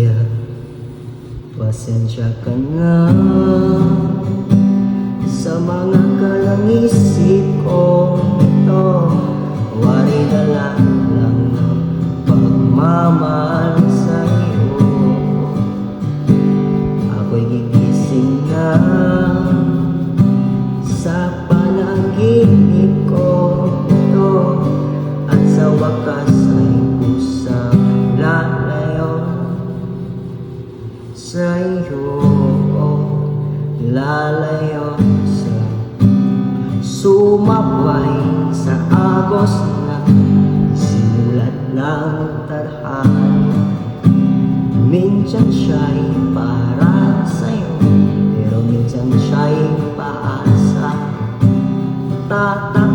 Kaya pasensya ka na sa mga kalangisip ko ito. Wari na lang ng pagmamahal sa'yo. Ako'y gigising na sa panaginip ko ito, at sa wakas ay kusang lalayo sa'yo. Lalayo sa sumabay sa agos na sinulat ng tadhana. Minsan siya'y para sa'yo, pero minsan siya'y paasa. Tatak